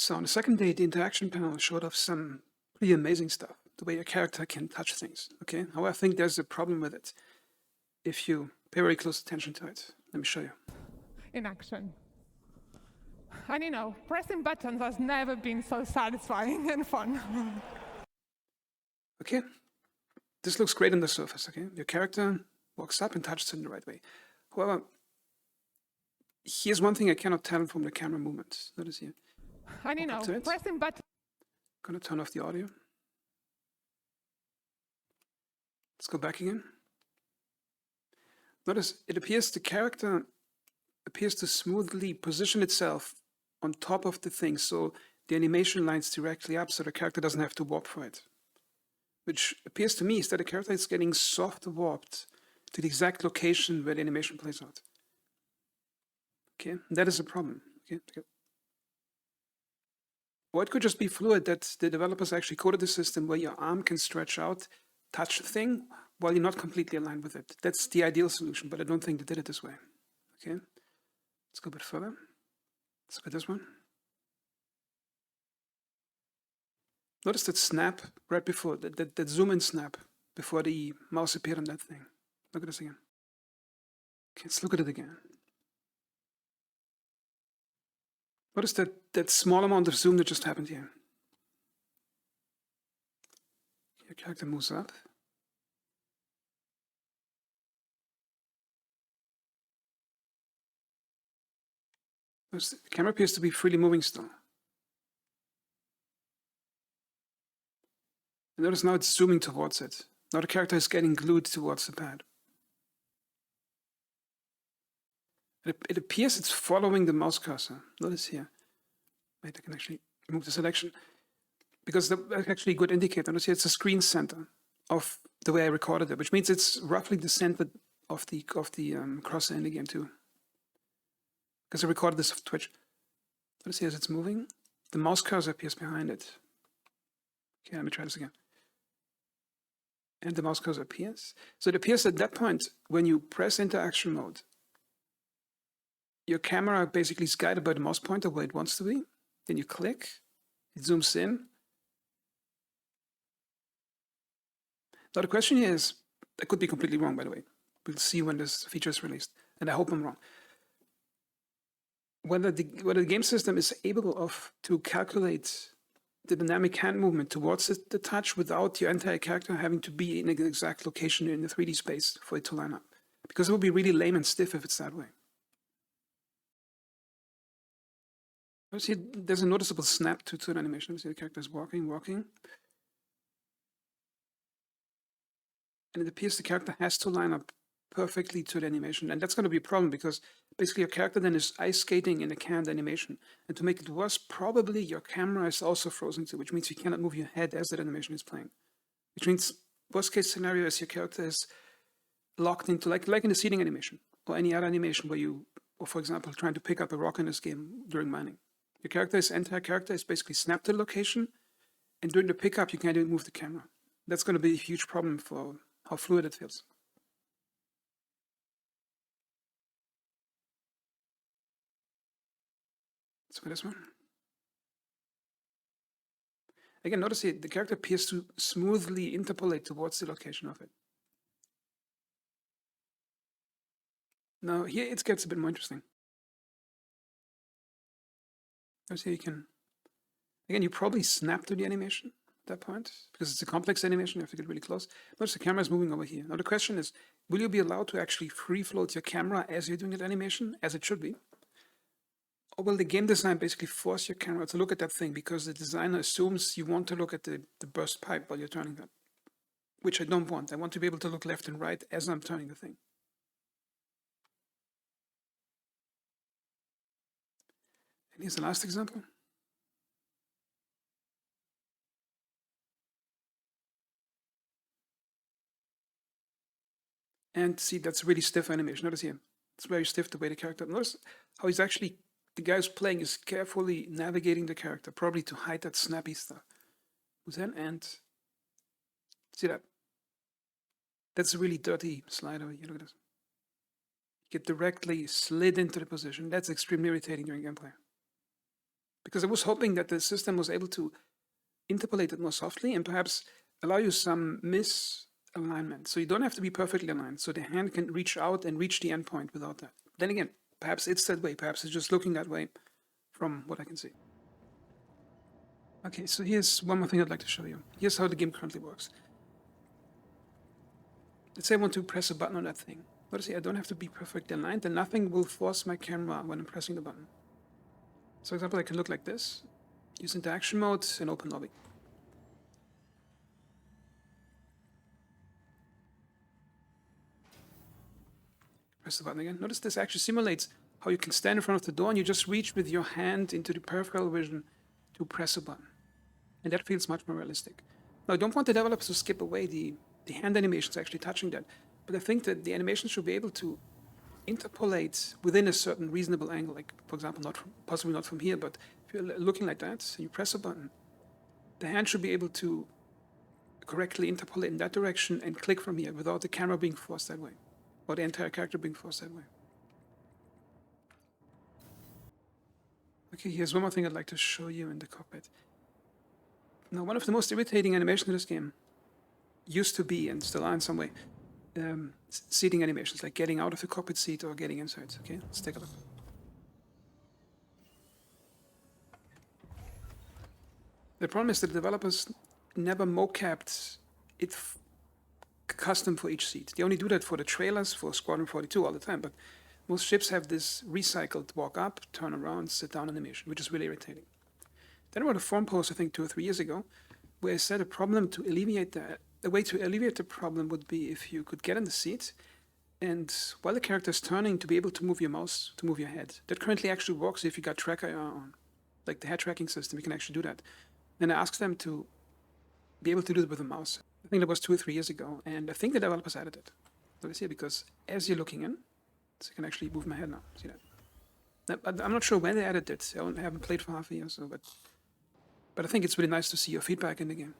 So on the second day, the interaction panel showed off some pretty amazing stuff, the way your character can touch things, okay? However, I think there's a problem with it if you pay very close attention to it. Let me show you. In action. And pressing buttons has never been so satisfying and fun. Okay, this looks great on the surface, okay? Your character walks up and touches it in the right way. However, here's one thing I cannot tell from the camera movements. Notice here. And pressing buttons. Gonna turn off the audio. Let's go back again. Notice it appears the character appears to smoothly position itself on top of the thing, so the animation lines directly up, so the character doesn't have to warp for it. Which appears to me is that the character is getting soft warped to the exact location where the animation plays out. Okay, that is a problem. Okay. Or it could just be fluid, that the developers actually coded a system where your arm can stretch out, touch the thing, while you're not completely aligned with it. That's the ideal solution, but I don't think they did it this way. Okay, let's go a bit further. Let's look at this one. Notice that snap right before, that zoom in snap before the mouse appeared on that thing. Look at this again. Okay, let's look at it again. Notice that small amount of zoom that just happened here. Your character moves up. Notice the camera appears to be freely moving still. And notice now it's zooming towards it. Now the character is getting glued towards the pad. It appears it's following the mouse cursor. Notice here. Wait, I can actually move the selection. Because that's actually a good indicator. Notice here it's the screen center of the way I recorded it, which means it's roughly the center of the crosshair in the game too. Because I recorded this off Twitch. Notice here as it's moving, the mouse cursor appears behind it. Okay, let me try this again. And the mouse cursor appears. So it appears at that point, when you press interaction mode, your camera basically is guided by the mouse pointer where it wants to be. Then you click, it zooms in. Now the question here is, I could be completely wrong, by the way. We'll see when this feature is released, and I hope I'm wrong. Whether the game system is able to calculate the dynamic hand movement towards the touch without your entire character having to be in an exact location in the 3D space for it to line up. Because it would be really lame and stiff if it's that way. See, there's a noticeable snap to an animation. See, the character is walking. And it appears the character has to line up perfectly to the animation. And that's going to be a problem because basically your character then is ice skating in a canned animation. And to make it worse, probably your camera is also frozen too, which means you cannot move your head as that animation is playing. Which means worst case scenario is your character is locked into, like in the seating animation or any other animation where or for example, trying to pick up a rock in this game during mining. Your entire character is basically snapped to the location, and during the pickup, you can't even move the camera. That's going to be a huge problem for how fluid it feels. Let's try this one. Again, notice here, the character appears to smoothly interpolate towards the location of it. Now, here it gets a bit more interesting. Notice here you can, again, you probably snap to the animation at that point, because it's a complex animation, you have to get really close. Notice the camera is moving over here. Now the question is, will you be allowed to actually free float your camera as you're doing that animation, as it should be? Or will the game design basically force your camera to look at that thing because the designer assumes you want to look at the burst pipe while you're turning that? Which I don't want. I want to be able to look left and right as I'm turning the thing. And here's the last example. And see, that's really stiff animation. Notice here, it's very stiff the way the character. Notice how he's actually, the guy who's playing is carefully navigating the character, probably to hide that snappy stuff. And see that? That's a really dirty slide over here. Look at this. You get directly slid into the position. That's extremely irritating during gameplay. because I was hoping that the system was able to interpolate it more softly and perhaps allow you some misalignment. So you don't have to be perfectly aligned. So the hand can reach out and reach the endpoint without that. Then again, perhaps it's that way. Perhaps it's just looking that way from what I can see. Okay, so here's one more thing I'd like to show you. Here's how the game currently works. Let's say I want to press a button on that thing. Notice here, I don't have to be perfectly aligned, and nothing will force my camera when I'm pressing the button. So, for example, I can look like this, use interaction mode, and open lobby. Press the button again. Notice this actually simulates how you can stand in front of the door and you just reach with your hand into the peripheral vision to press a button. And that feels much more realistic. Now, I don't want the developers to skip away the hand animations actually touching that, but I think that the animation should be able to interpolate within a certain reasonable angle, like, for example, possibly not from here, but if you're looking like that, and you press a button, the hand should be able to correctly interpolate in that direction and click from here without the camera being forced that way, or the entire character being forced that way. Okay, here's one more thing I'd like to show you in the cockpit. Now, one of the most irritating animations in this game used to be, and still are in some way, seating animations, like getting out of the cockpit seat or getting inside. Okay, let's take a look. The problem is that the developers never mocapped it custom for each seat. They only do that for the trailers for Squadron 42 all the time, but most ships have this recycled walk up, turn around, sit down animation, which is really irritating. Then I wrote a forum post, I think 2 or 3 years ago, where I said a problem to alleviate that. A way to alleviate the problem would be if you could get in the seat and while the character is turning to be able to move your mouse, to move your head. That currently actually works if you got track IR on. Like the head tracking system, you can actually do that. And I asked them to be able to do it with a mouse. I think that was 2 or 3 years ago, and I think the developers added it. Notice here, because as you're looking in, so I can actually move my head now, see that? I'm not sure when they added it. I haven't played for half a year or so, but I think it's really nice to see your feedback in the game.